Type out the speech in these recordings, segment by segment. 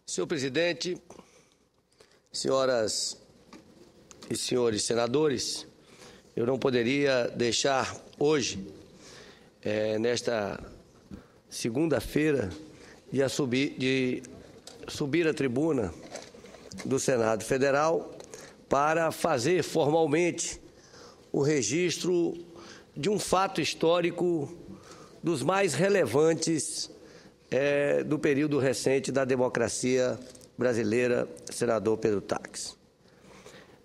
Senhor presidente, senhoras e senhores senadores, eu não poderia deixar hoje, nesta segunda-feira, de subir à tribuna do Senado Federal para fazer formalmente o registro de um fato histórico dos mais relevantes do período recente da democracia brasileira, senador Pedro Táxi.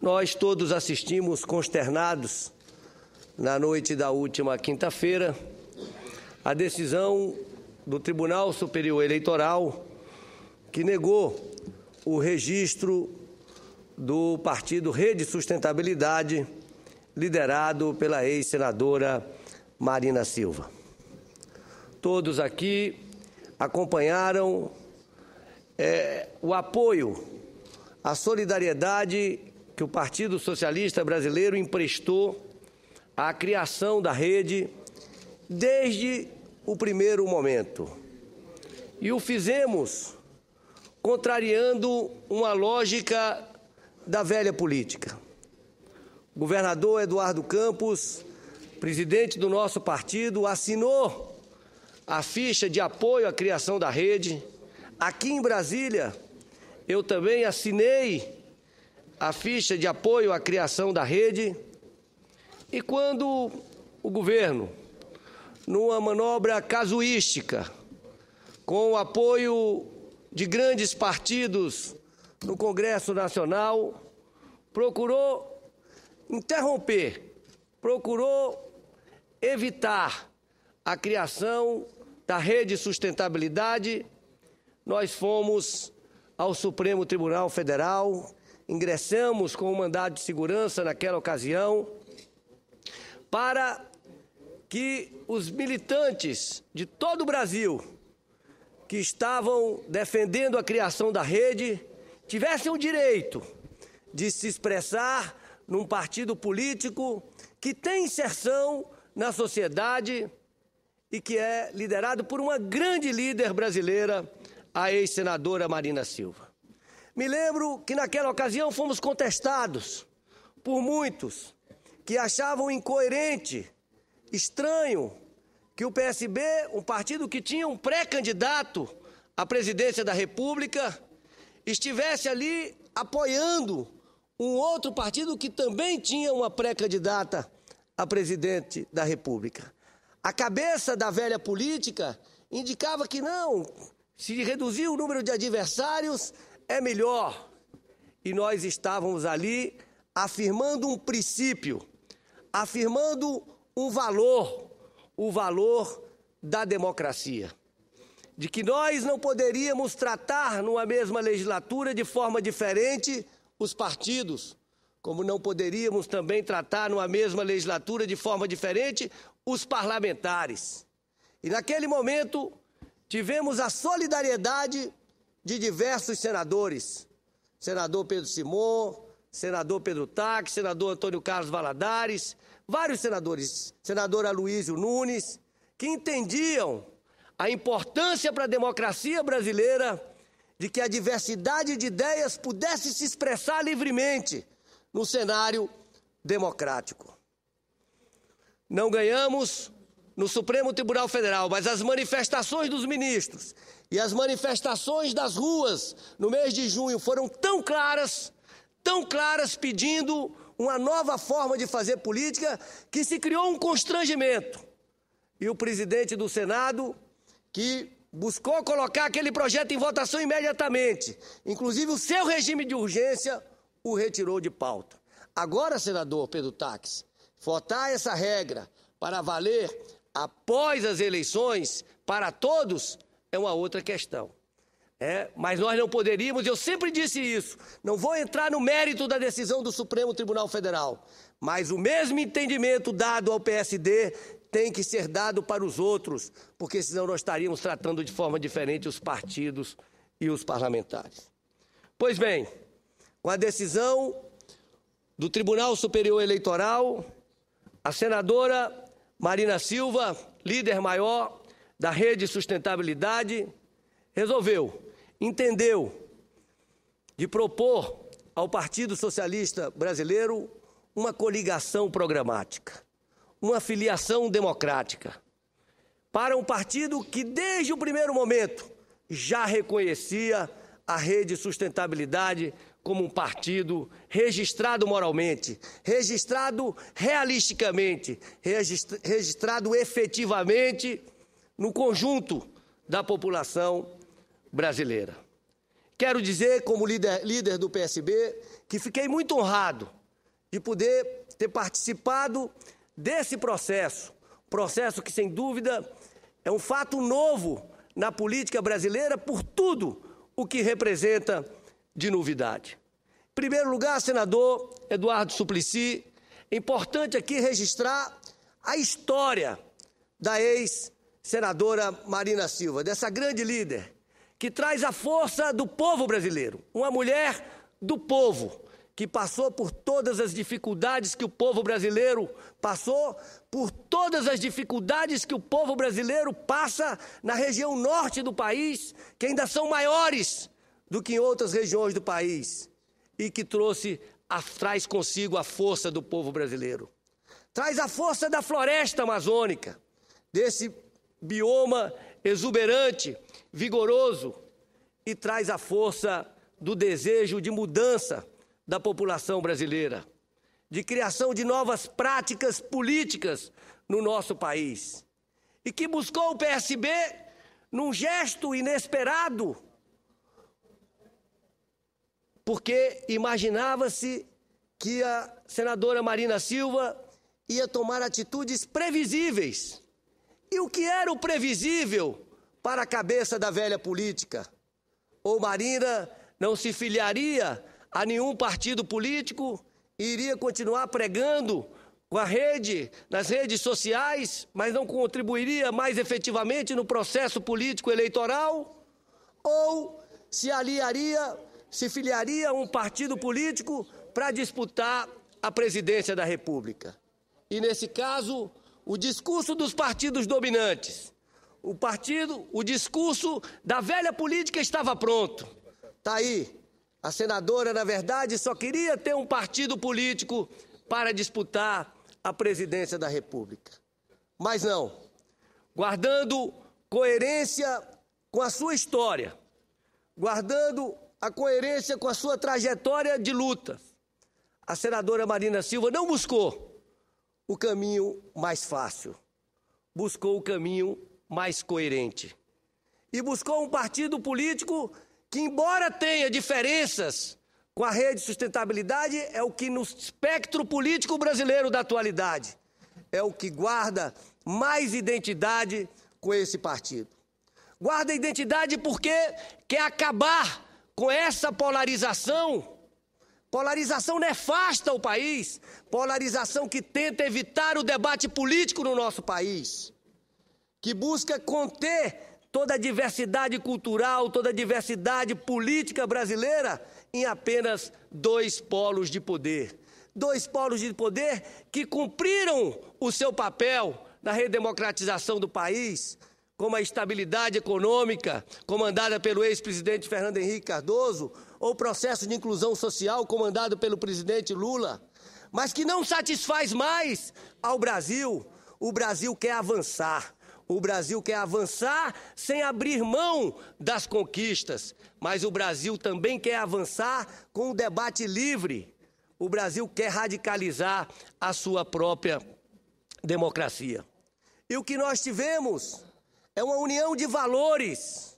Nós todos assistimos consternados, na noite da última quinta-feira, a decisão do Tribunal Superior Eleitoral que negou o registro do partido Rede Sustentabilidade, liderado pela ex-senadora Marina Silva. Todos aqui acompanharam o apoio, a solidariedade que o Partido Socialista Brasileiro emprestou à criação da rede desde o primeiro momento. E o fizemos contrariando uma lógica da velha política. O governador Eduardo Campos, presidente do nosso partido, assinou a ficha de apoio à criação da rede. Aqui em Brasília, eu também assinei a ficha de apoio à criação da rede. E quando o governo, numa manobra casuística, com o apoio de grandes partidos no Congresso Nacional, procurou interromper, procurou evitar a criação da Rede Sustentabilidade, nós fomos ao Supremo Tribunal Federal, ingressamos com o mandado de segurança naquela ocasião, para que os militantes de todo o Brasil que estavam defendendo a criação da rede tivessem o direito de se expressar num partido político que tem inserção na sociedade e que é liderado por uma grande líder brasileira, a ex-senadora Marina Silva. Me lembro que naquela ocasião fomos contestados por muitos que achavam incoerente, estranho, que o PSB, um partido que tinha um pré-candidato à presidência da República, estivesse ali apoiando um outro partido que também tinha uma pré-candidata a presidente da República. A cabeça da velha política indicava que não, se reduzir o número de adversários é melhor. E nós estávamos ali afirmando um princípio, afirmando um valor, o valor da democracia. De que nós não poderíamos tratar numa mesma legislatura de forma diferente os partidos, como não poderíamos também tratar numa mesma legislatura de forma diferente os parlamentares. E naquele momento tivemos a solidariedade de diversos senadores, senador Pedro Simon, senador Pedro Táxi, senador Antônio Carlos Valadares, vários senadores, senador Aloysio Nunes, que entendiam a importância para a democracia brasileira de que a diversidade de ideias pudesse se expressar livremente no cenário democrático. Não ganhamos no Supremo Tribunal Federal, mas as manifestações dos ministros e as manifestações das ruas no mês de junho foram tão claras pedindo uma nova forma de fazer política, que se criou um constrangimento. E o presidente do Senado, que buscou colocar aquele projeto em votação imediatamente, inclusive o seu regime de urgência, o retirou de pauta. Agora, senador Pedro Táxi, votar essa regra para valer após as eleições para todos é uma outra questão. Mas nós não poderíamos, eu sempre disse isso, não vou entrar no mérito da decisão do Supremo Tribunal Federal, mas o mesmo entendimento dado ao PSD tem que ser dado para os outros, porque senão nós estaríamos tratando de forma diferente os partidos e os parlamentares. Pois bem, com a decisão do Tribunal Superior Eleitoral, a senadora Marina Silva, líder maior da Rede Sustentabilidade, entendeu de propor ao Partido Socialista Brasileiro uma coligação programática, uma filiação democrática, para um partido que, desde o primeiro momento, já reconhecia a Rede Sustentabilidade como um partido registrado moralmente, registrado realisticamente, registrado efetivamente no conjunto da população brasileira. Quero dizer, como líder do PSB, que fiquei muito honrado de poder ter participado desse processo que, sem dúvida, é um fato novo na política brasileira por tudo o que representa de novidade. Em primeiro lugar, senador Eduardo Suplicy, é importante aqui registrar a história da ex-senadora Marina Silva, dessa grande líder, que traz a força do povo brasileiro, uma mulher do povo, que passou por todas as dificuldades que o povo brasileiro passou, por todas as dificuldades que o povo brasileiro passa na região norte do país, que ainda são maiores do que em outras regiões do país, e que traz consigo a força do povo brasileiro. Traz a força da floresta amazônica, desse bioma exuberante, vigoroso, e traz a força do desejo de mudança da população brasileira, de criação de novas práticas políticas no nosso país, e que buscou o PSB num gesto inesperado, porque imaginava-se que a senadora Marina Silva ia tomar atitudes previsíveis. E o que era o previsível para a cabeça da velha política? Ou Marina não se filiaria a nenhum partido político e iria continuar pregando nas redes sociais, mas não contribuiria mais efetivamente no processo político eleitoral? Ou se filiaria a um partido político para disputar a presidência da República? E, nesse caso, o discurso dos partidos dominantes, o discurso da velha política estava pronto. Está aí. A senadora, na verdade, só queria ter um partido político para disputar a presidência da República. Mas não. Guardando coerência com a sua história, guardando a coerência com a sua trajetória de luta, a senadora Marina Silva não buscou o caminho mais fácil, buscou o caminho mais coerente. E buscou um partido político que, embora tenha diferenças com a Rede Sustentabilidade, é o que no espectro político brasileiro da atualidade é o que guarda mais identidade com esse partido. Guarda identidade porque quer acabar com essa polarização nefasta ao país, polarização que tenta evitar o debate político no nosso país, que busca conter toda a diversidade cultural, toda a diversidade política brasileira em apenas dois polos de poder. Dois polos de poder que cumpriram o seu papel na redemocratização do país, como a estabilidade econômica, comandada pelo ex-presidente Fernando Henrique Cardoso, ou o processo de inclusão social, comandado pelo presidente Lula, mas que não satisfaz mais ao Brasil. O Brasil quer avançar. O Brasil quer avançar sem abrir mão das conquistas, mas o Brasil também quer avançar com um debate livre. O Brasil quer radicalizar a sua própria democracia. E o que nós tivemos é uma união de valores,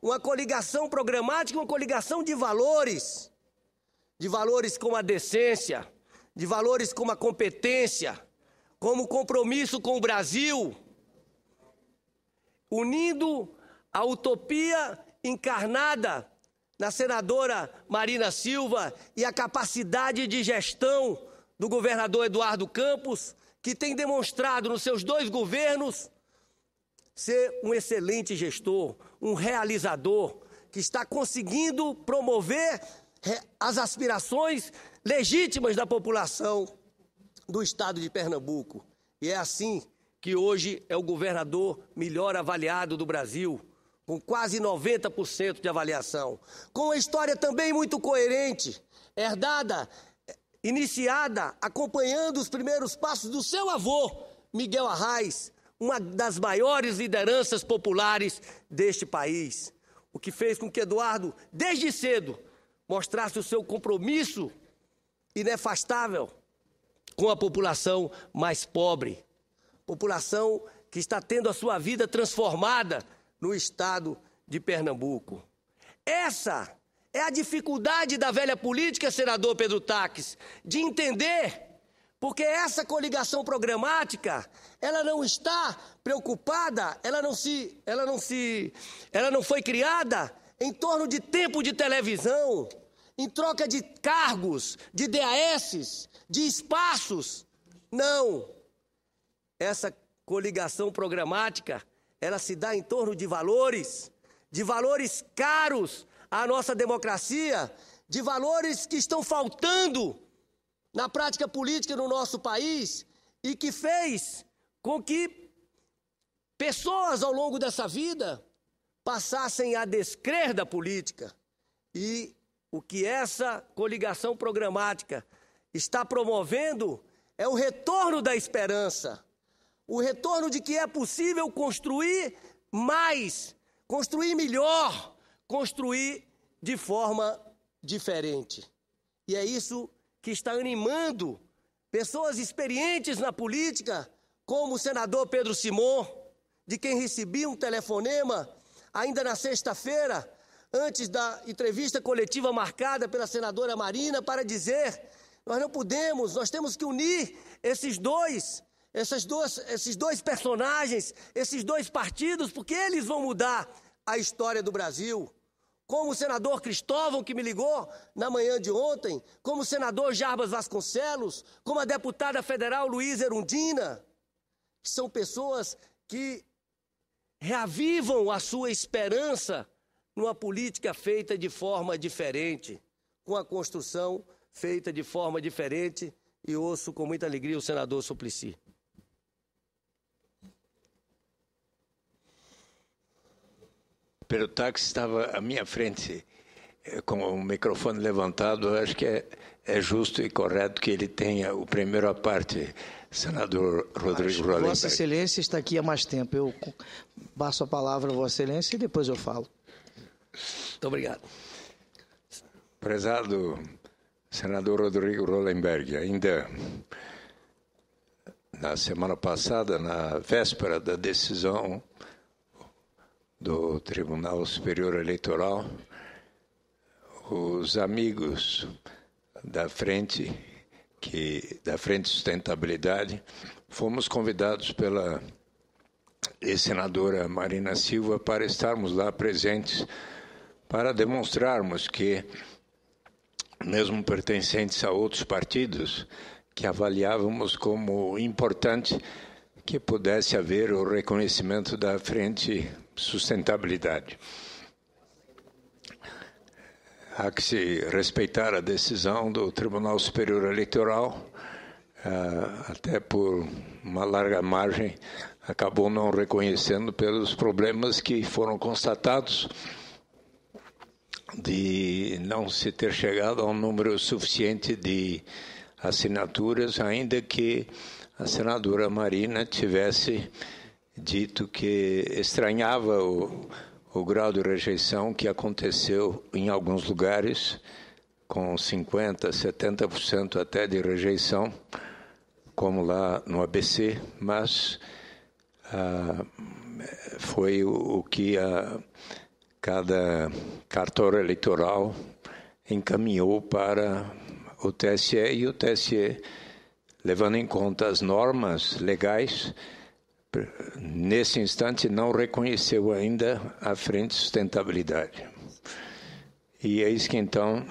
uma coligação programática, uma coligação de valores como a decência, de valores como a competência, como o compromisso com o Brasil, unindo a utopia encarnada na senadora Marina Silva e a capacidade de gestão do governador Eduardo Campos, que tem demonstrado nos seus dois governos ser um excelente gestor, um realizador, que está conseguindo promover as aspirações legítimas da população do estado de Pernambuco. E é assim que hoje é o governador melhor avaliado do Brasil, com quase 90% de avaliação, com uma história também muito coerente, herdada, iniciada, acompanhando os primeiros passos do seu avô, Miguel Arraes, uma das maiores lideranças populares deste país, o que fez com que Eduardo, desde cedo, mostrasse o seu compromisso inafastável com a população mais pobre, população que está tendo a sua vida transformada no estado de Pernambuco. Essa é a dificuldade da velha política, senador Pedro Taques, de entender, porque essa coligação programática, ela não está preocupada, ela não foi criada em torno de tempo de televisão, em troca de cargos, de DAS, de espaços. Não. Essa coligação programática, ela se dá em torno de valores caros à nossa democracia, de valores que estão faltando na prática política no nosso país e que fez com que pessoas ao longo dessa vida passassem a descrer da política. E o que essa coligação programática está promovendo é o retorno da esperança, o retorno de que é possível construir mais, construir melhor, construir de forma diferente. E é isso que está animando pessoas experientes na política, como o senador Pedro Simon, de quem recebi um telefonema ainda na sexta-feira, antes da entrevista coletiva marcada pela senadora Marina, para dizer: nós não podemos, nós temos que unir esses dois personagens, esses dois partidos, porque eles vão mudar a história do Brasil. Como o senador Cristóvão, que me ligou na manhã de ontem, como o senador Jarbas Vasconcelos, como a deputada federal Luísa Erundina, que são pessoas que reavivam a sua esperança numa política feita de forma diferente, com a construção feita de forma diferente, e ouço com muita alegria o senador Suplicy. Pedro Taques estava à minha frente com o microfone levantado. Eu acho que é justo e correto que ele tenha o primeiro à parte, senador Rodrigo Rollenberg. Vossa Excelência está aqui há mais tempo. Eu passo a palavra a Vossa Excelência e depois eu falo. Muito obrigado. Prezado senador Rodrigo Rollenberg, ainda na semana passada, na véspera da decisão do Tribunal Superior Eleitoral, os amigos da Frente Sustentabilidade, fomos convidados pela ex-senadora Marina Silva para estarmos lá presentes, para demonstrarmos que, mesmo pertencentes a outros partidos, que avaliávamos como importante que pudesse haver o reconhecimento da Frente Sustentabilidade. Há que se respeitar a decisão do Tribunal Superior Eleitoral, até por uma larga margem, acabou não reconhecendo pelos problemas que foram constatados de não se ter chegado a um número suficiente de assinaturas, ainda que a senadora Marina tivesse dito que estranhava o grau de rejeição que aconteceu em alguns lugares, com 50%, 70% até de rejeição, como lá no ABC, mas foi o que cada cartório eleitoral encaminhou para o TSE, e o TSE, levando em conta as normas legais, nesse instante não reconheceu ainda a Frente Sustentabilidade. E eis que então,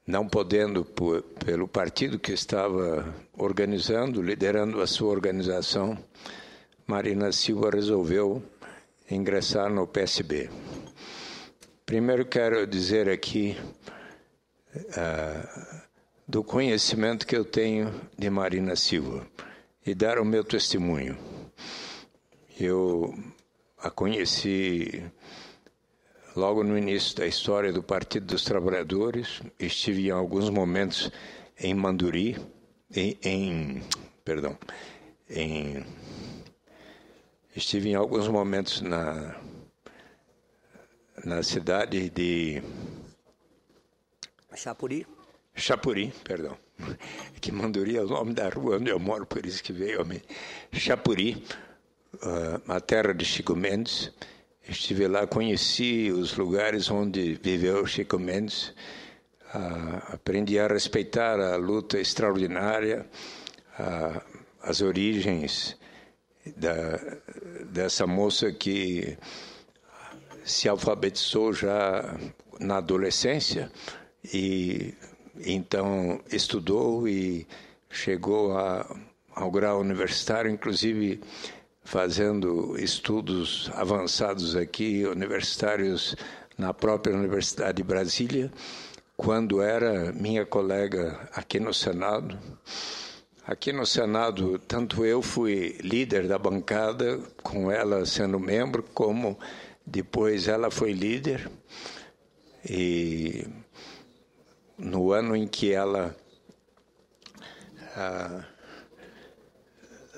não podendo, pelo partido que estava organizando, liderando a sua organização, Marina Silva resolveu ingressar no PSB. Primeiro quero dizer aqui do conhecimento que eu tenho de Marina Silva e dar o meu testemunho. Eu a conheci logo no início da história do Partido dos Trabalhadores. Estive em alguns momentos em Manduri, estive em alguns momentos na cidade de Chapuri, perdão. Que Manduri é o nome da rua onde eu moro, por isso que veio a mim. Chapuri, a terra de Chico Mendes. Estive lá, conheci os lugares onde viveu Chico Mendes, aprendi a respeitar a luta extraordinária, as origens dessa moça que se alfabetizou já na adolescência e então estudou e chegou ao grau universitário, inclusive fazendo estudos avançados aqui, universitários na própria Universidade de Brasília, quando era minha colega aqui no Senado. Aqui no Senado, tanto eu fui líder da bancada, com ela sendo membro, como depois ela foi líder. E no ano em que ela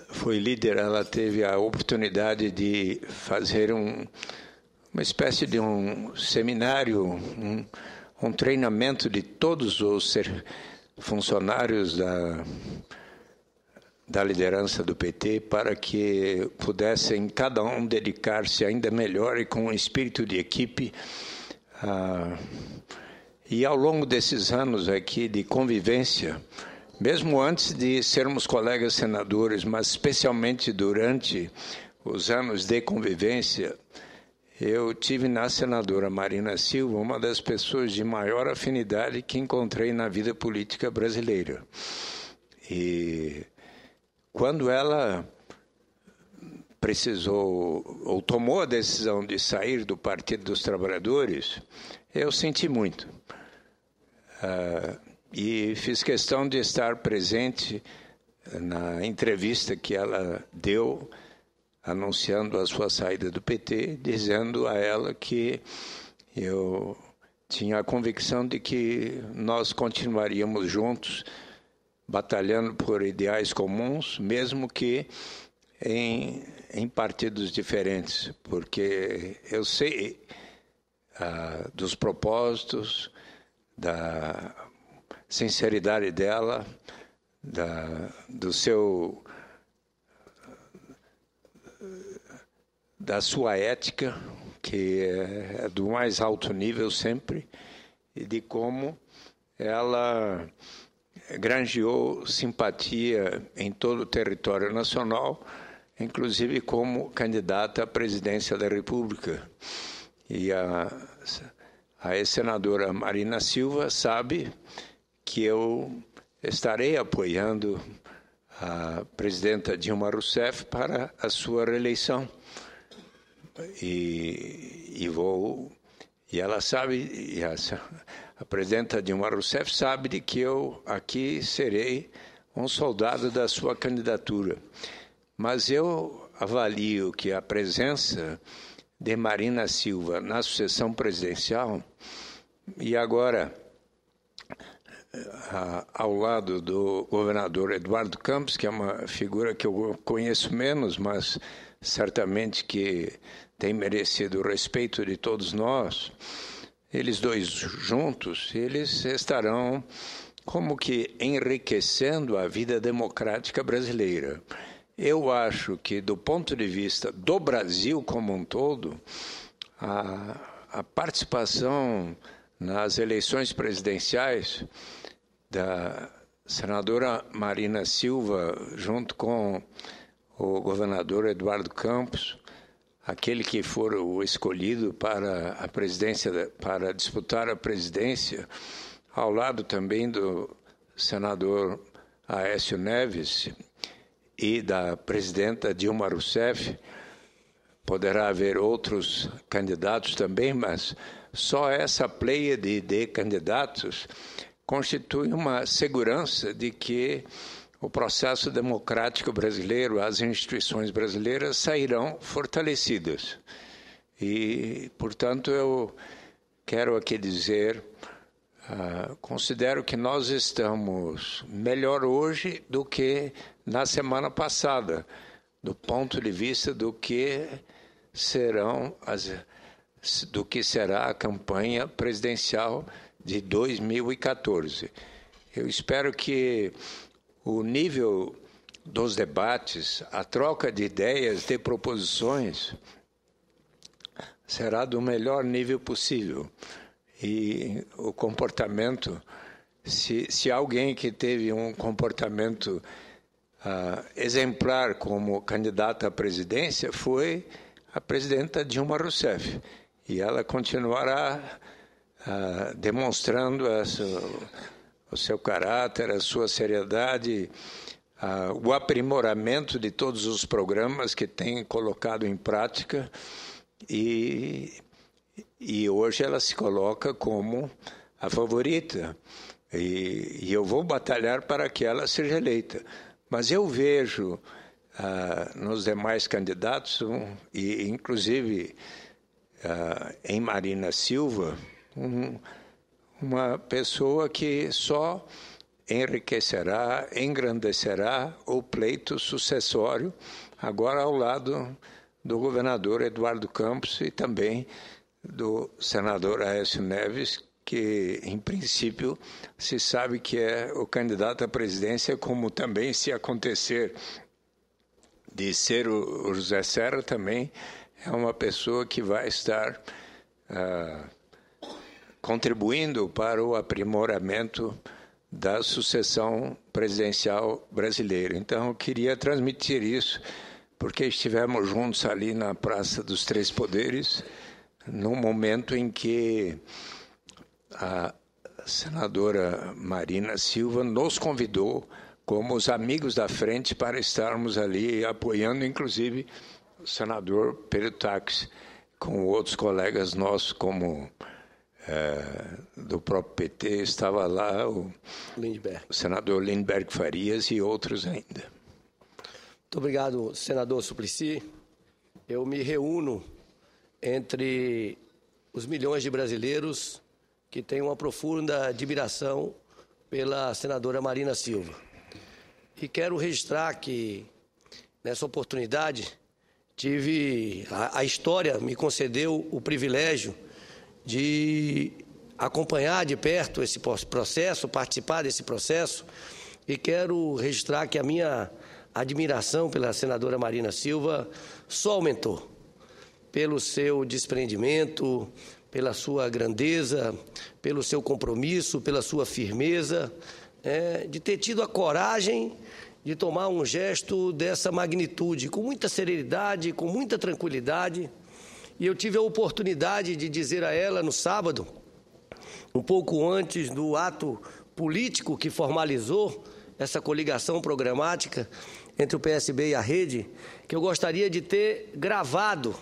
foi líder, ela teve a oportunidade de fazer uma espécie de um seminário, um treinamento de todos os funcionários da liderança do PT para que pudessem cada um dedicar-se ainda melhor e com um espírito de equipe. E ao longo desses anos aqui de convivência, mesmo antes de sermos colegas senadores, mas especialmente durante os anos de convivência, eu tive na senadora Marina Silva uma das pessoas de maior afinidade que encontrei na vida política brasileira. E quando ela precisou ou tomou a decisão de sair do Partido dos Trabalhadores, eu senti muito. E fiz questão de estar presente na entrevista que ela deu, anunciando a sua saída do PT, dizendo a ela que eu tinha a convicção de que nós continuaríamos juntos, batalhando por ideais comuns, mesmo que em partidos diferentes, porque eu sei dos propósitos, da sinceridade dela, da sua ética, que é do mais alto nível sempre, e de como ela granjeou simpatia em todo o território nacional, inclusive como candidata à presidência da República. E a ex-senadora Marina Silva sabe que eu estarei apoiando a presidenta Dilma Rousseff para a sua reeleição. E ela sabe, a presidenta Dilma Rousseff sabe de que eu aqui serei um soldado da sua candidatura. Mas eu avalio que a presença de Marina Silva na sucessão presidencial e agora ao lado do governador Eduardo Campos, que é uma figura que eu conheço menos, mas certamente que tem merecido o respeito de todos nós, eles dois juntos, eles estarão como que enriquecendo a vida democrática brasileira. Eu acho que, do ponto de vista do Brasil como um todo, a participação nas eleições presidenciais da senadora Marina Silva, junto com o governador Eduardo Campos, aquele que for o escolhido para a presidência, para disputar a presidência, ao lado também do senador Aécio Neves e da presidenta Dilma Rousseff. Poderá haver outros candidatos também, mas só essa pleiade de candidatos constitui uma segurança de que o processo democrático brasileiro, as instituições brasileiras sairão fortalecidas. E, portanto, eu quero aqui dizer, considero que nós estamos melhor hoje do que na semana passada, do ponto de vista do que será a campanha presidencial de 2014. Eu espero que o nível dos debates, a troca de ideias, de proposições, será do melhor nível possível. E o comportamento, se alguém que teve um comportamento exemplar como candidata à presidência, foi a presidenta Dilma Rousseff. E ela continuará demonstrando o seu caráter, a sua seriedade, o aprimoramento de todos os programas que tem colocado em prática. E hoje ela se coloca como a favorita. E eu vou batalhar para que ela seja eleita. Mas eu vejo nos demais candidatos, e inclusive em Marina Silva, uma pessoa que só enriquecerá, engrandecerá o pleito sucessório, agora ao lado do governador Eduardo Campos e também do senador Aécio Neves, que, em princípio, se sabe que é o candidato à presidência, como também, se acontecer de ser o José Serra, também é uma pessoa que vai estar contribuindo para o aprimoramento da sucessão presidencial brasileira. Então, eu queria transmitir isso, porque estivemos juntos ali na Praça dos Três Poderes, num momento em que a senadora Marina Silva nos convidou como os amigos da frente para estarmos ali apoiando, inclusive, o senador Pedro Táxi, com outros colegas nossos, como do próprio PT, estava lá o senador Lindbergh Farias e outros ainda. Muito obrigado, senador Suplicy. Eu me reúno entre os milhões de brasileiros que têm uma profunda admiração pela senadora Marina Silva. E quero registrar que, nessa oportunidade, a história me concedeu o privilégio de acompanhar de perto esse processo, participar desse processo, e quero registrar que a minha admiração pela senadora Marina Silva só aumentou, pelo seu desprendimento, pela sua grandeza, pelo seu compromisso, pela sua firmeza, de ter tido a coragem de tomar um gesto dessa magnitude, com muita serenidade, com muita tranquilidade. E eu tive a oportunidade de dizer a ela no sábado, um pouco antes do ato político que formalizou essa coligação programática entre o PSB e a Rede, que eu gostaria de ter gravado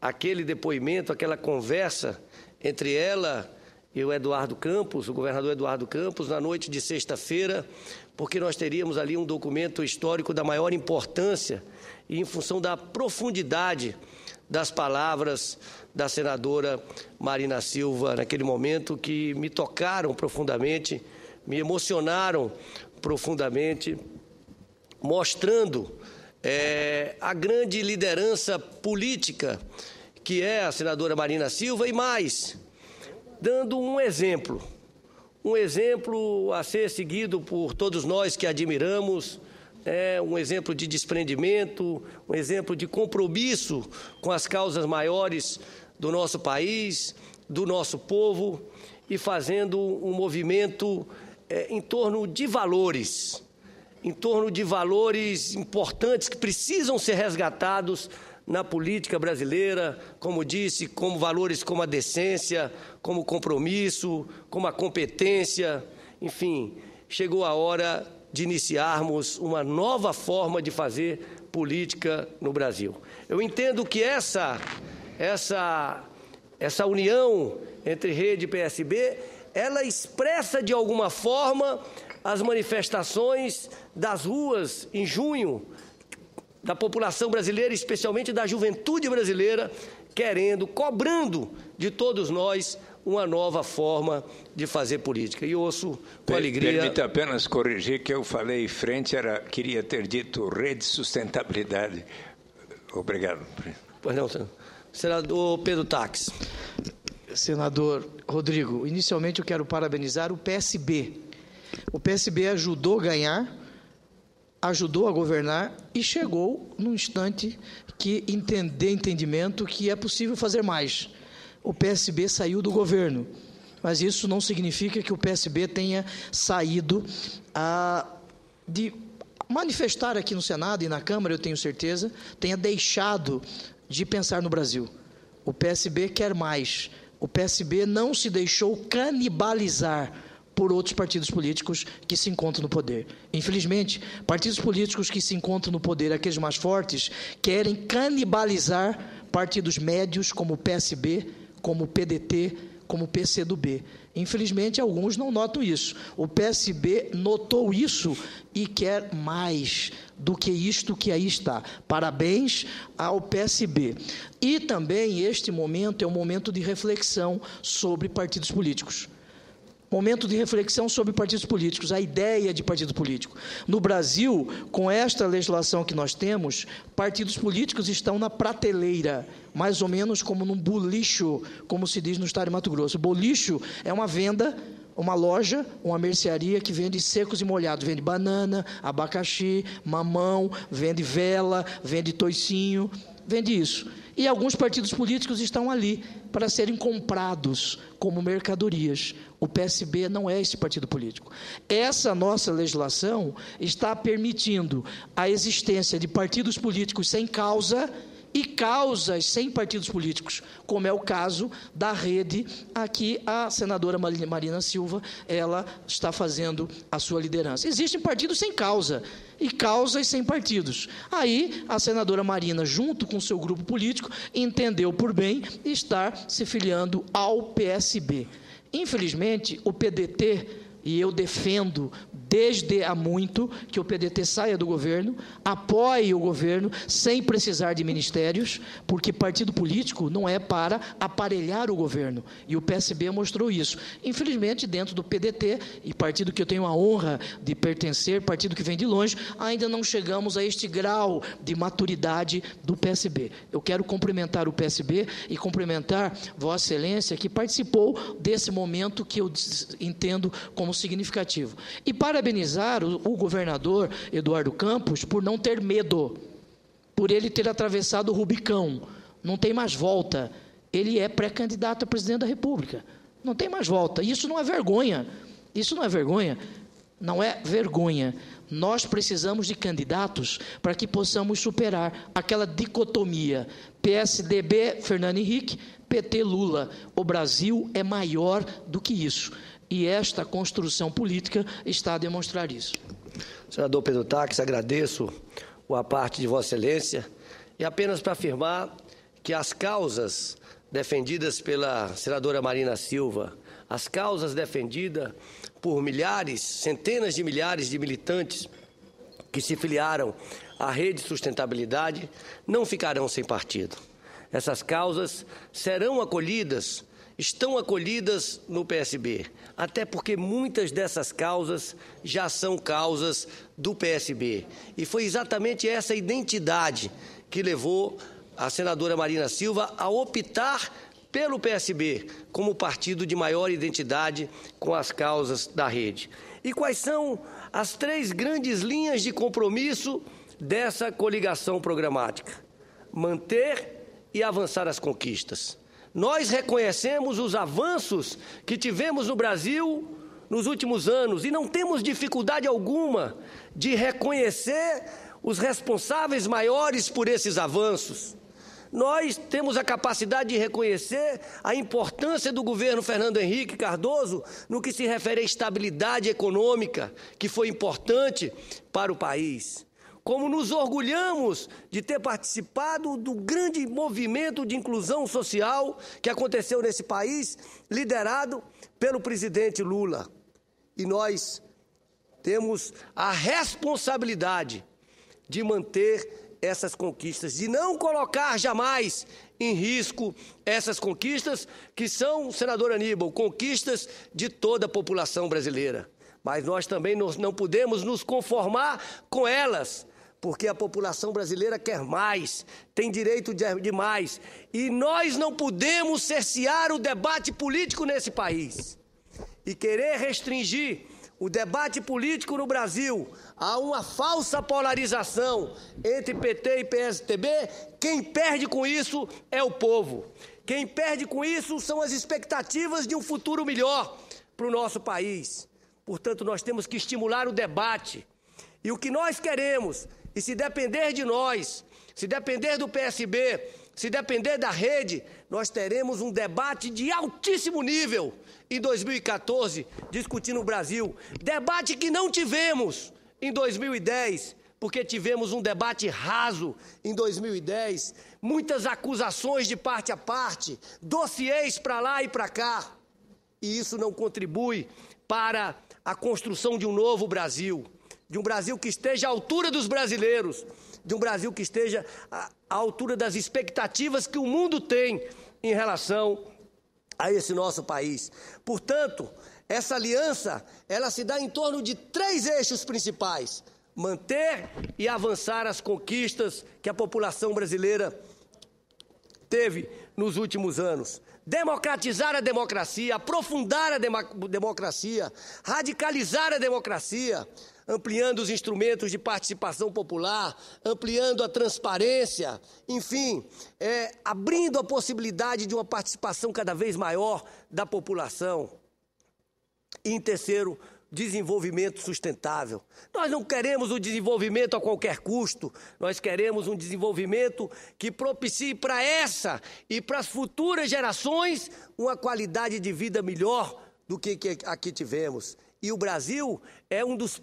aquele depoimento, aquela conversa entre ela e o Eduardo Campos, o governador Eduardo Campos, na noite de sexta-feira, porque nós teríamos ali um documento histórico da maior importância e em função da profundidade das palavras da senadora Marina Silva naquele momento, que me tocaram profundamente, me emocionaram profundamente, mostrando a grande liderança política que é a senadora Marina Silva e mais, dando um exemplo a ser seguido por todos nós que admiramos, um exemplo de desprendimento, um exemplo de compromisso com as causas maiores do nosso país, do nosso povo, e fazendo um movimento em torno de valores importantes que precisam ser resgatados na política brasileira, como disse, como valores como a decência, como o compromisso, como a competência. Enfim, chegou a hora de iniciarmos uma nova forma de fazer política no Brasil. Eu entendo que essa união entre Rede e PSB, ela expressa de alguma forma as manifestações das ruas em junho, da população brasileira, especialmente da juventude brasileira, querendo, cobrando de todos nós uma nova forma de fazer política. E ouço com alegria... Permita apenas corrigir que eu falei frente, queria ter dito rede sustentabilidade. Obrigado. Pois não, senador Pedro Taques. Senador Rodrigo, inicialmente eu quero parabenizar o PSB. O PSB ajudou a ganhar, ajudou a governar e chegou num instante que entendimento que é possível fazer mais. O PSB saiu do governo, mas isso não significa que o PSB tenha saído de manifestar aqui no Senado e na Câmara, eu tenho certeza, tenha deixado de pensar no Brasil. O PSB quer mais. O PSB não se deixou canibalizar por outros partidos políticos que se encontram no poder. Infelizmente, partidos políticos que se encontram no poder, aqueles mais fortes, querem canibalizar partidos médios como o PSB, como o PDT, como o PCdoB. Infelizmente, alguns não notam isso. O PSB notou isso e quer mais do que isto que aí está. Parabéns ao PSB. E também este momento é um momento de reflexão sobre partidos políticos. Momento de reflexão sobre partidos políticos, a ideia de partido político. No Brasil, com esta legislação que nós temos, partidos políticos estão na prateleira, mais ou menos como num bolicho, como se diz no estado de Mato Grosso. Bolicho é uma venda, uma loja, uma mercearia que vende secos e molhados, vende banana, abacaxi, mamão, vende vela, vende toicinho, vende isso. E alguns partidos políticos estão ali para serem comprados como mercadorias. O PSB não é esse partido político. Essa nossa legislação está permitindo a existência de partidos políticos sem causa e causas sem partidos políticos, como é o caso da rede. Aqui a senadora Marina Silva, ela está fazendo a sua liderança. Existem partidos sem causa e causas sem partidos. Aí a senadora Marina, junto com seu grupo político, entendeu por bem estar se filiando ao PSB. Infelizmente, o PDT, e eu defendo desde há muito que o PDT saia do governo, apoie o governo sem precisar de ministérios, porque partido político não é para aparelhar o governo, e o PSB mostrou isso. Infelizmente, dentro do PDT, e partido que eu tenho a honra de pertencer, partido que vem de longe, ainda não chegamos a este grau de maturidade do PSB. Eu quero cumprimentar o PSB e cumprimentar Vossa Excelência, que participou desse momento que eu entendo como significativo. E parabenizar o governador Eduardo Campos por não ter medo, por ele ter atravessado o Rubicão. Não tem mais volta. Ele é pré-candidato a presidente da República. Não tem mais volta. Isso não é vergonha. Isso não é vergonha. Não é vergonha. Nós precisamos de candidatos para que possamos superar aquela dicotomia PSDB, Fernando Henrique, PT, Lula. O Brasil é maior do que isso. E esta construção política está a demonstrar isso. Senador Pedro Taques, agradeço a parte de Vossa Excelência e apenas para afirmar que as causas defendidas pela senadora Marina Silva, as causas defendidas por milhares, centenas de milhares de militantes que se filiaram à Rede Sustentabilidade, não ficarão sem partido. Essas causas serão acolhidas, estão acolhidas no PSB, até porque muitas dessas causas já são causas do PSB. E foi exatamente essa identidade que levou a senadora Marina Silva a optar pelo PSB como partido de maior identidade com as causas da rede. E quais são as 3 grandes linhas de compromisso dessa coligação programática? Manter e avançar as conquistas. Nós reconhecemos os avanços que tivemos no Brasil nos últimos anos e não temos dificuldade alguma de reconhecer os responsáveis maiores por esses avanços. Nós temos a capacidade de reconhecer a importância do governo Fernando Henrique Cardoso no que se refere à estabilidade econômica, que foi importante para o país. Como nos orgulhamos de ter participado do grande movimento de inclusão social que aconteceu nesse país, liderado pelo presidente Lula. E nós temos a responsabilidade de manter essas conquistas, de não colocar jamais em risco essas conquistas, que são, senador Aníbal, conquistas de toda a população brasileira. Mas nós também não podemos nos conformar com elas, porque a população brasileira quer mais, tem direito de mais. E nós não podemos cercear o debate político nesse país. E querer restringir o debate político no Brasil a uma falsa polarização entre PT e PSDB, quem perde com isso é o povo. Quem perde com isso são as expectativas de um futuro melhor para o nosso país. Portanto, nós temos que estimular o debate. E o que nós queremos, e se depender de nós, se depender do PSB, se depender da rede, nós teremos um debate de altíssimo nível em 2014, discutindo o Brasil. Debate que não tivemos em 2010, porque tivemos um debate raso em 2010, muitas acusações de parte a parte, dossiês para lá e para cá. E isso não contribui para a construção de um novo Brasil, de um Brasil que esteja à altura dos brasileiros, de um Brasil que esteja à altura das expectativas que o mundo tem em relação a esse nosso país. Portanto, essa aliança, ela se dá em torno de 3 eixos principais: manter e avançar as conquistas que a população brasileira teve nos últimos anos, democratizar a democracia, aprofundar a democracia, radicalizar a democracia, ampliando os instrumentos de participação popular, ampliando a transparência, enfim, abrindo a possibilidade de uma participação cada vez maior da população. E, em terceiro, desenvolvimento sustentável. Nós não queremos o desenvolvimento a qualquer custo, nós queremos um desenvolvimento que propicie para essa e para as futuras gerações uma qualidade de vida melhor do que aqui tivemos. E o Brasil é um dos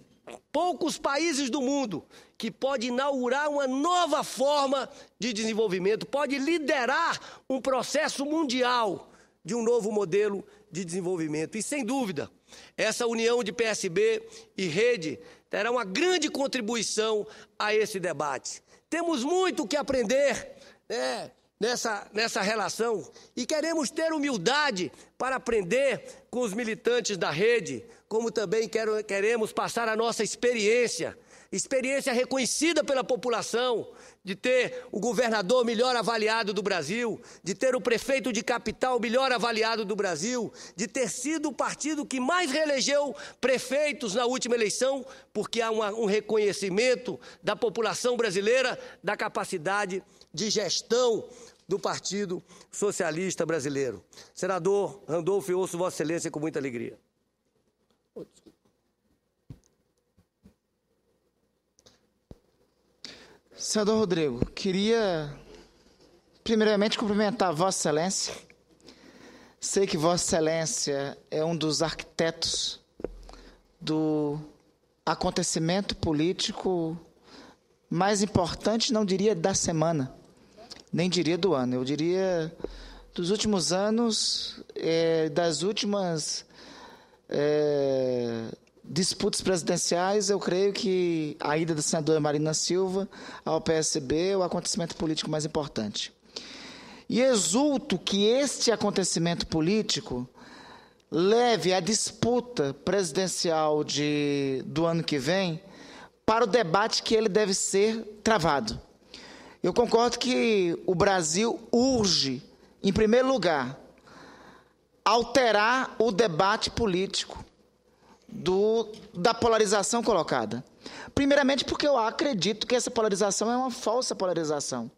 poucos países do mundo que pode inaugurar uma nova forma de desenvolvimento, pode liderar um processo mundial de um novo modelo de desenvolvimento. E, sem dúvida, essa união de PSB e rede terá uma grande contribuição a esse debate. Temos muito que aprender, nessa relação, e queremos ter humildade para aprender com os militantes da rede, como também queremos passar a nossa experiência reconhecida pela população, de ter o governador melhor avaliado do Brasil, de ter o prefeito de capital melhor avaliado do Brasil, de ter sido o partido que mais reelegeu prefeitos na última eleição, porque há um reconhecimento da população brasileira da capacidade de gestão do Partido Socialista Brasileiro. Senador Randolfo, eu ouço Vossa Excelência com muita alegria. Senador Rodrigo, queria primeiramente cumprimentar Vossa Excelência. Sei que Vossa Excelência é um dos arquitetos do acontecimento político mais importante, não diria da semana, nem diria do ano, eu diria dos últimos anos, das últimas disputas presidenciais. Eu creio que a ida da senadora Marina Silva ao PSB é o acontecimento político mais importante. E exulto que este acontecimento político leve a disputa presidencial do ano que vem para o debate que ele deve ser travado. Eu concordo que o Brasil urge, em primeiro lugar, alterar o debate político da polarização colocada. Primeiramente porque eu acredito que essa polarização é uma falsa polarização.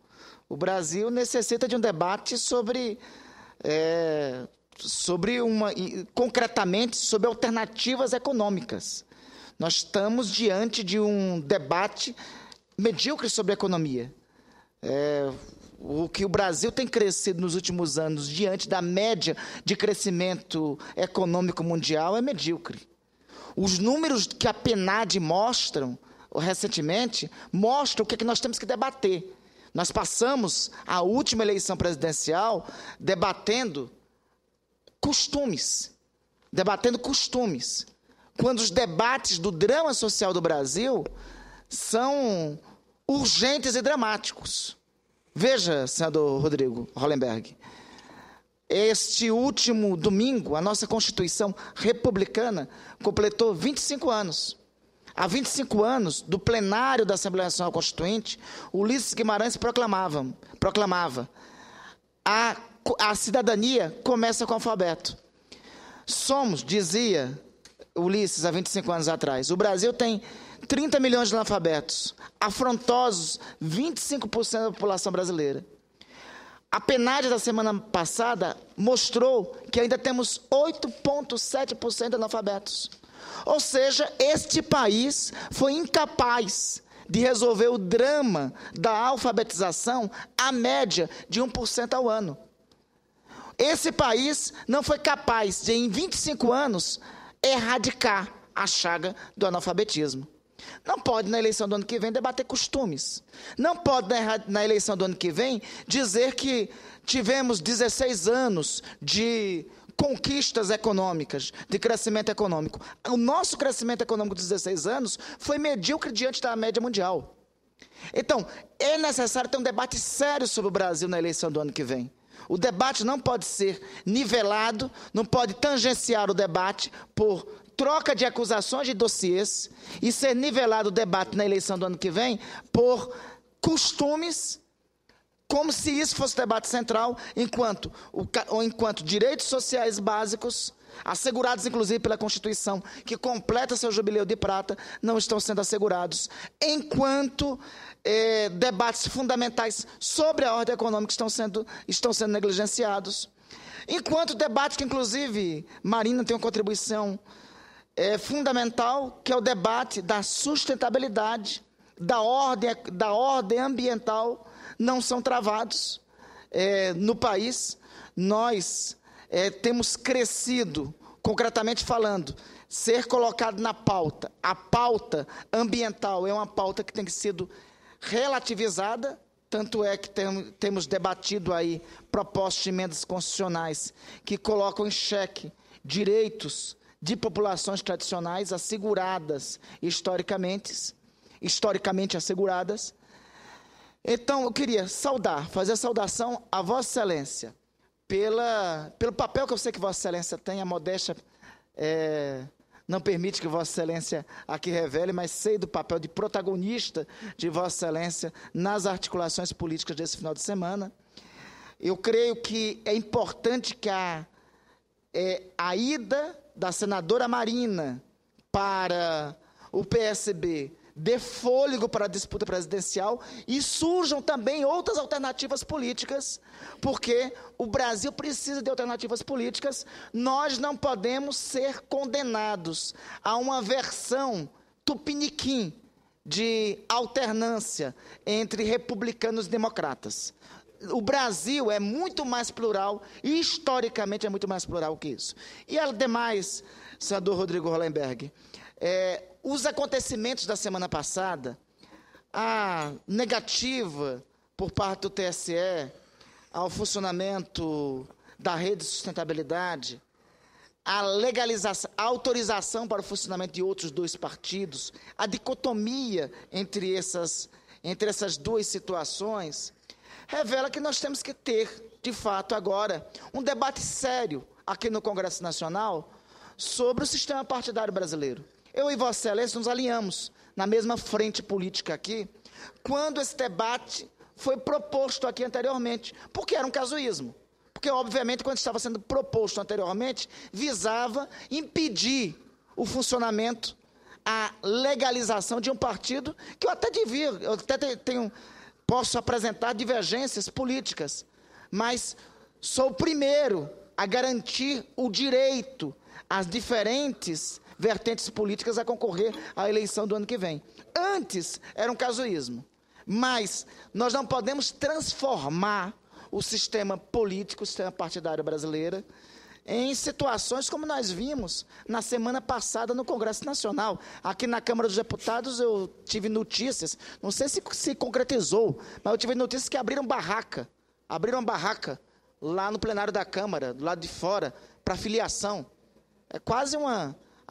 O Brasil necessita de um debate concretamente sobre alternativas econômicas. Nós estamos diante de um debate medíocre sobre a economia. O que o Brasil tem crescido nos últimos anos diante da média de crescimento econômico mundial é medíocre. Os números que a PNAD mostram recentemente mostram o que nós temos que debater. Nós passamos a última eleição presidencial debatendo costumes. quando os debates do drama social do Brasil são urgentes e dramáticos. Veja, senador Rodrigo Hollenberg, este último domingo, a nossa Constituição republicana completou 25 anos. Há 25 anos, do plenário da Assembleia Nacional Constituinte, Ulisses Guimarães proclamava a cidadania começa com o alfabeto. Somos, dizia Ulisses há 25 anos atrás, o Brasil tem 30 milhões de analfabetos, afrontosos 25% da população brasileira. A PNAD da semana passada mostrou que ainda temos 8,7% de analfabetos. Ou seja, este país foi incapaz de resolver o drama da alfabetização à média de 1% ao ano. Esse país não foi capaz de, em 25 anos, erradicar a chaga do analfabetismo. Não pode, na eleição do ano que vem, debater costumes. Não pode, na eleição do ano que vem, dizer que tivemos 16 anos de conquistas econômicas, de crescimento econômico. O nosso crescimento econômico de 16 anos foi medíocre diante da média mundial. Então, é necessário ter um debate sério sobre o Brasil na eleição do ano que vem. O debate não pode ser nivelado, não pode tangenciar o debate por troca de acusações de dossiês e ser nivelado o debate na eleição do ano que vem por costumes, como se isso fosse o debate central, enquanto direitos sociais básicos, assegurados inclusive pela Constituição, que completa seu jubileu de prata, não estão sendo assegurados, enquanto debates fundamentais sobre a ordem econômica estão sendo negligenciados, enquanto debates que, inclusive, Marina tem uma contribuição fundamental, que é o debate da sustentabilidade, da ordem ambiental, não são travados no país. Nós temos crescido, concretamente falando, ser colocado na pauta. A pauta ambiental é uma pauta que tem sido relativizada, tanto é que temos debatido aí propostas de emendas constitucionais que colocam em xeque direitos de populações tradicionais asseguradas historicamente asseguradas. Então, eu queria fazer a saudação a Vossa Excelência, pelo papel que eu sei que Vossa Excelência tem, a modéstia não permite que Vossa Excelência aqui revele, mas sei do papel de protagonista de Vossa Excelência nas articulações políticas desse final de semana. Eu creio que é importante que a ida da senadora Marina para o PSB dê fôlego para a disputa presidencial e surjam também outras alternativas políticas, porque o Brasil precisa de alternativas políticas. Nós não podemos ser condenados a uma versão tupiniquim de alternância entre republicanos e democratas. O Brasil é muito mais plural, e historicamente é muito mais plural que isso. E ademais, senador Rodrigo Hollenberg, os acontecimentos da semana passada, a negativa por parte do TSE ao funcionamento da rede de sustentabilidade, a legalização, a autorização para o funcionamento de outros dois partidos, a dicotomia entre essas duas situações, revela que nós temos que ter, de fato, agora, um debate sério aqui no Congresso Nacional sobre o sistema partidário brasileiro. Eu e Vossa Excelência nos alinhamos na mesma frente política aqui, quando esse debate foi proposto aqui anteriormente, porque era um casuísmo. Porque, obviamente, quando estava sendo proposto anteriormente, visava impedir o funcionamento, a legalização de um partido que eu até posso apresentar divergências políticas, mas sou o primeiro a garantir o direito às diferentes vertentes políticas a concorrer à eleição do ano que vem. Antes era um casuísmo, mas nós não podemos transformar o sistema político, o sistema partidário brasileiro, em situações como nós vimos na semana passada no Congresso Nacional. Aqui na Câmara dos Deputados eu tive notícias, não sei se concretizou, mas eu tive notícias que abriram barraca lá no plenário da Câmara, do lado de fora, para filiação. É quase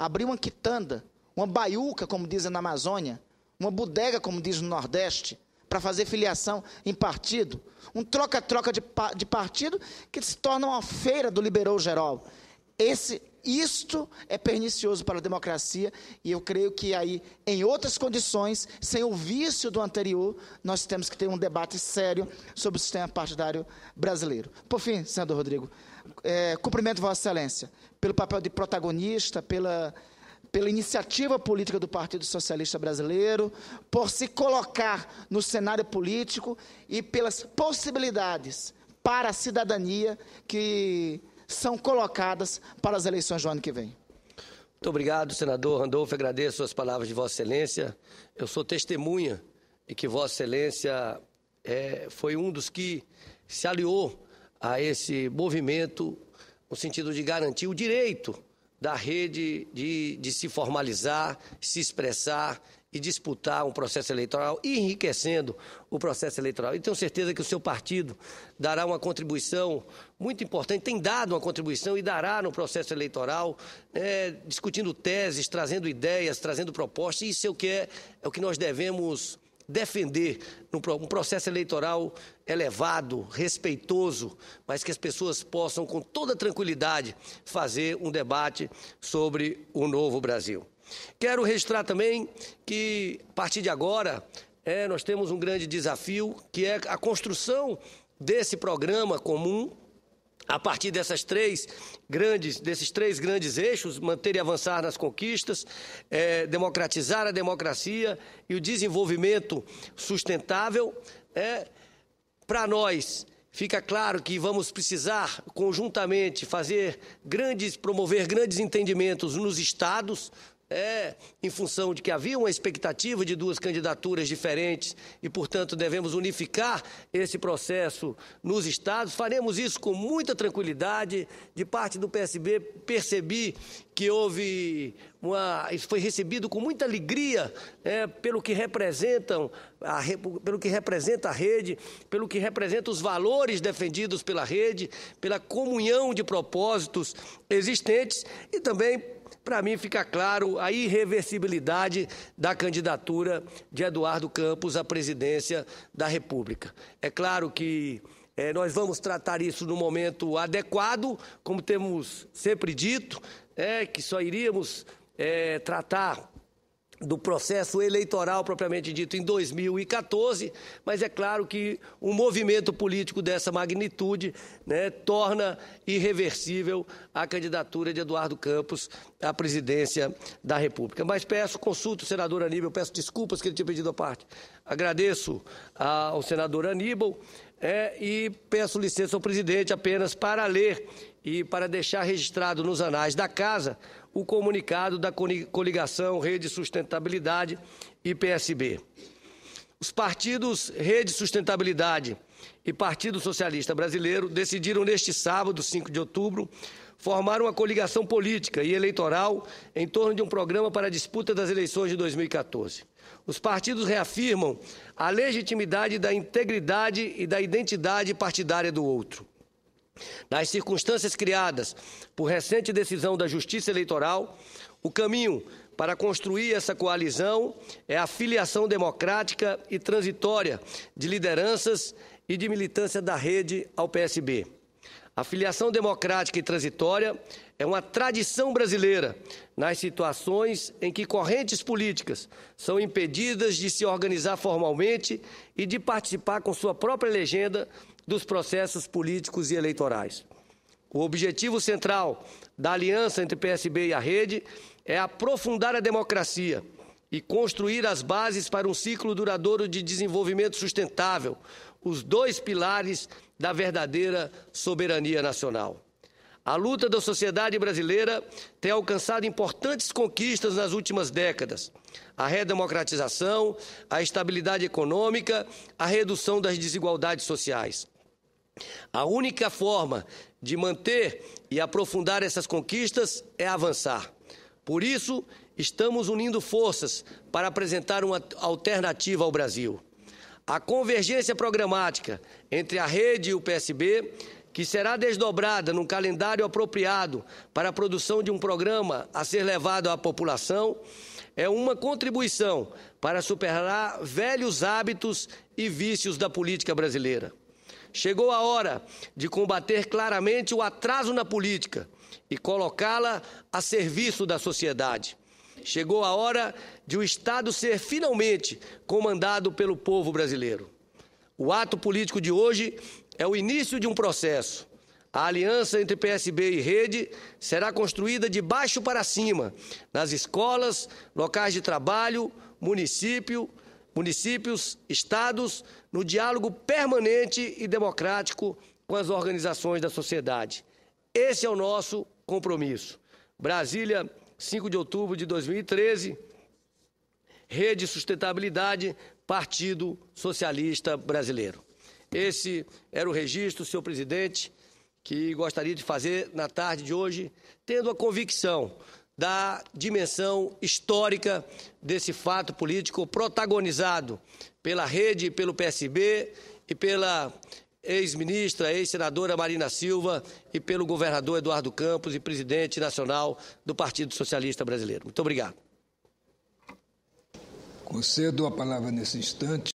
abrir uma quitanda, uma baiuca, como dizem na Amazônia, uma bodega, como diz no Nordeste, para fazer filiação em partido, um troca-troca de partido que se torna uma feira do liberou geral. Isto é pernicioso para a democracia e eu creio que aí, em outras condições, sem o vício do anterior, nós temos que ter um debate sério sobre o sistema partidário brasileiro. Por fim, senador Rodrigo, cumprimento Vossa Excelência pelo papel de protagonista, pela iniciativa política do Partido Socialista Brasileiro, por se colocar no cenário político e pelas possibilidades para a cidadania que são colocadas para as eleições do ano que vem. Muito obrigado, senador Randolfo. Agradeço as palavras de Vossa Excelência. Eu sou testemunha de que Vossa Excelência foi um dos que se aliou a esse movimento no sentido de garantir o direito da rede de se formalizar, se expressar e disputar um processo eleitoral, enriquecendo o processo eleitoral. E tenho certeza que o seu partido dará uma contribuição muito importante, tem dado uma contribuição e dará no processo eleitoral, discutindo teses, trazendo ideias, trazendo propostas, e isso é o que nós devemos defender um processo eleitoral elevado, respeitoso, mas que as pessoas possam, com toda tranquilidade, fazer um debate sobre o novo Brasil. Quero registrar também que, a partir de agora, nós temos um grande desafio, que é a construção desse programa comum, a partir desses três grandes eixos: manter e avançar nas conquistas, democratizar a democracia e o desenvolvimento sustentável. Para nós, fica claro que vamos precisar, conjuntamente, promover grandes entendimentos nos estados, em função de que havia uma expectativa de duas candidaturas diferentes e, portanto, devemos unificar esse processo nos estados. Faremos isso com muita tranquilidade. De parte do PSB, percebi que isso foi recebido com muita alegria, pelo que representa a rede, pelo que representa os valores defendidos pela rede, pela comunhão de propósitos existentes e também, para mim, fica claro a irreversibilidade da candidatura de Eduardo Campos à presidência da República. É claro que nós vamos tratar isso no momento adequado, como temos sempre dito, que só iríamos tratar do processo eleitoral propriamente dito em 2014, mas é claro que um movimento político dessa magnitude torna irreversível a candidatura de Eduardo Campos à presidência da República. Mas consulto o senador Aníbal, peço desculpas que ele tinha pedido a parte. Agradeço ao senador Aníbal e peço licença ao presidente apenas para ler e para deixar registrado nos anais da Casa o comunicado da coligação Rede Sustentabilidade e PSB. Os partidos Rede Sustentabilidade e Partido Socialista Brasileiro decidiram neste sábado, 5 de outubro, formar uma coligação política e eleitoral em torno de um programa para a disputa das eleições de 2014. Os partidos reafirmam a legitimidade da integridade e da identidade partidária do outro. Nas circunstâncias criadas por recente decisão da Justiça Eleitoral, o caminho para construir essa coalizão é a filiação democrática e transitória de lideranças e de militância da rede ao PSB. A filiação democrática e transitória é uma tradição brasileira nas situações em que correntes políticas são impedidas de se organizar formalmente e de participar com sua própria legenda dos processos políticos e eleitorais. O objetivo central da aliança entre PSB e a rede é aprofundar a democracia e construir as bases para um ciclo duradouro de desenvolvimento sustentável, os dois pilares da verdadeira soberania nacional. A luta da sociedade brasileira tem alcançado importantes conquistas nas últimas décadas: a redemocratização, a estabilidade econômica, a redução das desigualdades sociais. A única forma de manter e aprofundar essas conquistas é avançar. Por isso, estamos unindo forças para apresentar uma alternativa ao Brasil. A convergência programática entre a rede e o PSB que será desdobrada num calendário apropriado para a produção de um programa a ser levado à população, é uma contribuição para superar velhos hábitos e vícios da política brasileira. Chegou a hora de combater claramente o atraso na política e colocá-la a serviço da sociedade. Chegou a hora de o Estado ser finalmente comandado pelo povo brasileiro. O ato político de hoje é o início de um processo. A aliança entre PSB e Rede será construída de baixo para cima, nas escolas, locais de trabalho, municípios, estados, no diálogo permanente e democrático com as organizações da sociedade. Esse é o nosso compromisso. Brasília, 5 de outubro de 2013, Rede Sustentabilidade, Partido Socialista Brasileiro. Esse era o registro, senhor presidente, que gostaria de fazer na tarde de hoje, tendo a convicção da dimensão histórica desse fato político protagonizado pela Rede e pelo PSB e pela ex-ministra, ex-senadora Marina Silva e pelo governador Eduardo Campos e presidente nacional do Partido Socialista Brasileiro. Muito obrigado. Concedo a palavra nesse instante